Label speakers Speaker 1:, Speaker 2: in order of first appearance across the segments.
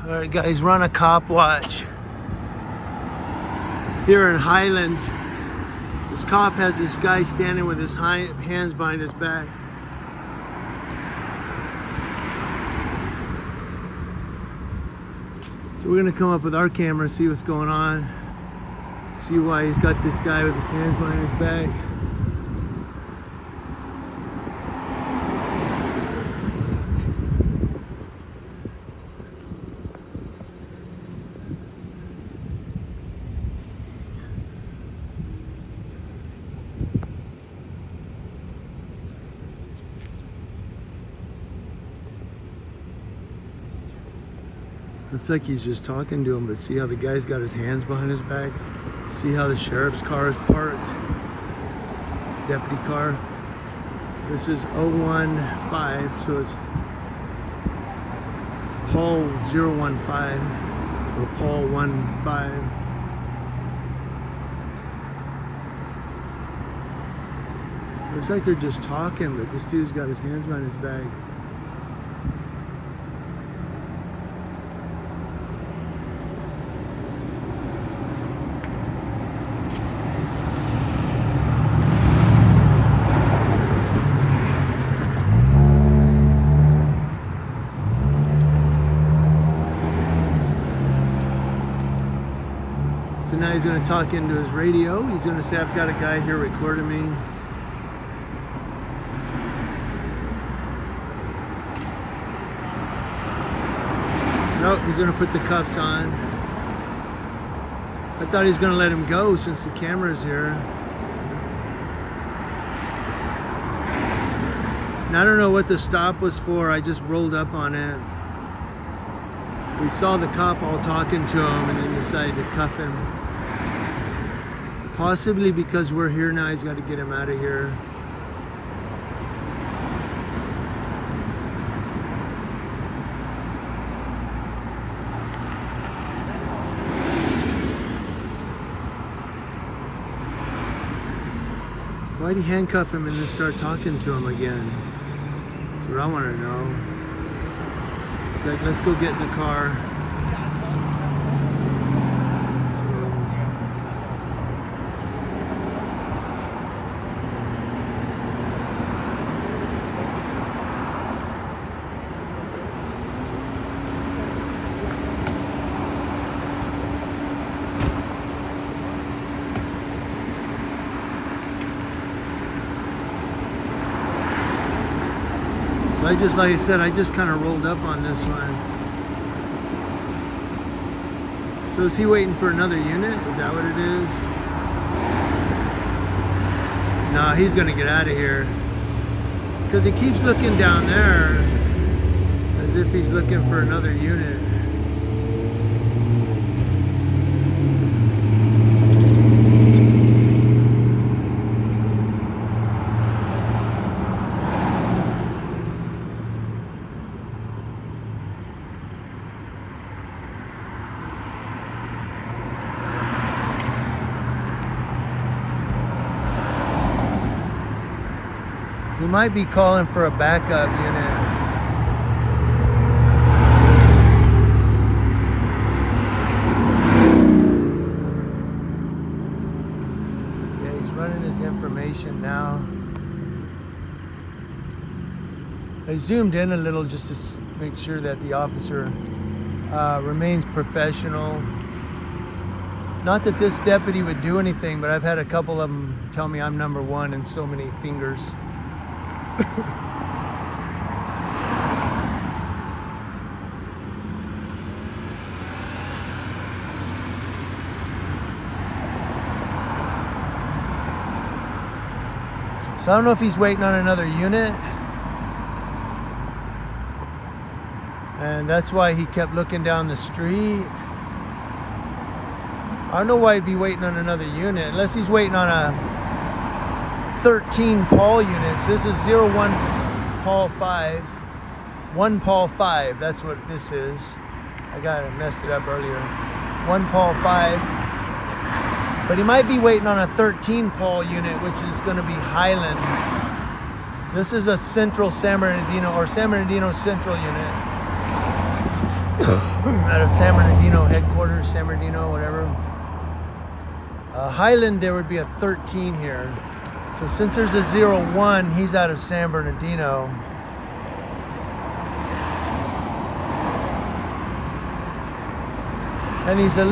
Speaker 1: Alright guys, run a cop watch here in Highland. This cop has this guy standing with his hands behind his back. So we're gonna come up with our camera, see what's going on, see why he's got this guy with his hands behind his back. Looks like he's just talking to him, but see how the guy's got his hands behind his back? See how the sheriff's car is parked? Deputy car. This is 015, so it's Paul 015 or Paul 15. Looks like they're just talking, but this dude's got his hands behind his back. So now he's going to talk into his radio. He's going to say, I've got a guy here recording me. Nope, he's going to put the cuffs on. I thought he was going to let him go since the camera's here. Now I don't know what the stop was for. I just rolled up on it. We saw the cop all talking to him and then decided to cuff him. Possibly because we're here now, he's got to get him out of here. Why'd he handcuff him and then start talking to him again? That's what I want to know. It's like, let's go get in the car. I just, like I said, I just kind of rolled up on this one. So is he waiting for another unit? Is that what it is? No, he's gonna get out of here. Because he keeps looking down there as if he's looking for another unit. He might be calling for a backup unit. Yeah, he's running his information now. I zoomed in a little just to make sure that the officer remains professional. Not that this deputy would do anything, but I've had a couple of them tell me I'm number one in so many fingers. So I don't know if he's waiting on another unit, and that's why he kept looking down the street. I don't know why he'd be waiting on another unit unless he's waiting on a 13 Paul units. This is 01 Paul 5. 1 Paul 5, that's what this is. I messed it up earlier. 1 Paul 5. But he might be waiting on a 13 Paul unit, which is going to be Highland. This is a Central San Bernardino or San Bernardino Central unit. Out of San Bernardino headquarters, San Bernardino, whatever. Highland, there would be a 13 here. So since there's a 01, he's out of San Bernardino. And he's a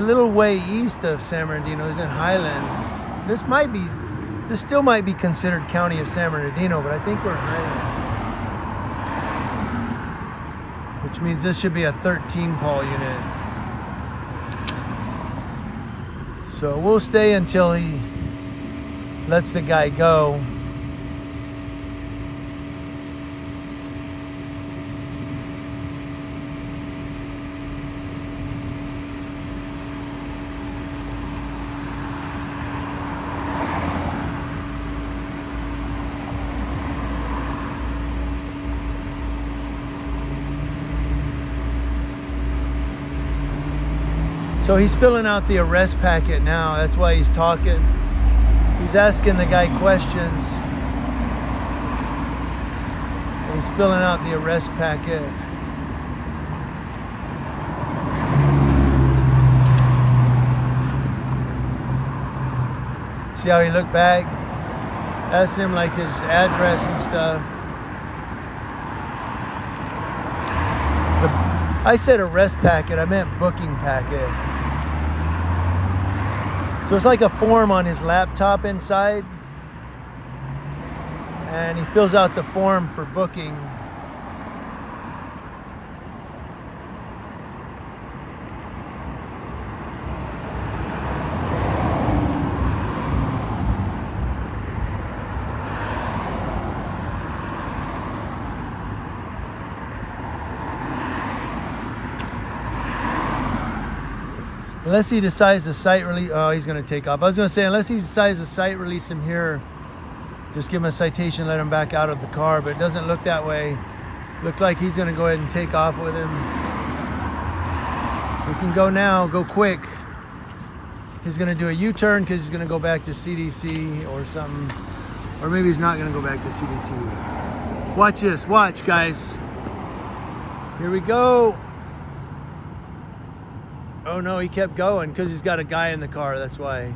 Speaker 1: little way east of San Bernardino. He's in Highland. This still might be considered County of San Bernardino, but I think we're in Highland. Which means this should be a 13 Paul unit. So we'll stay until he lets the guy go. So he's filling out the arrest packet now. That's why he's talking. He's asking the guy questions. He's filling out the arrest packet. See how he looked back? Asking him like his address and stuff. I said arrest packet, I meant booking packet. So it's like a form on his laptop inside. And he fills out the form for booking. Unless he decides to site release, oh, he's going to take off. I was going to say, unless he decides to site release him here, just give him a citation, let him back out of the car. But it doesn't look that way. Looked like he's going to go ahead and take off with him. We can go now, go quick. He's going to do a U-turn because he's going to go back to CDC or something. Or maybe he's not going to go back to CDC. Watch this, watch guys. Here we go. Oh no, he kept going because he's got a guy in the car, that's why.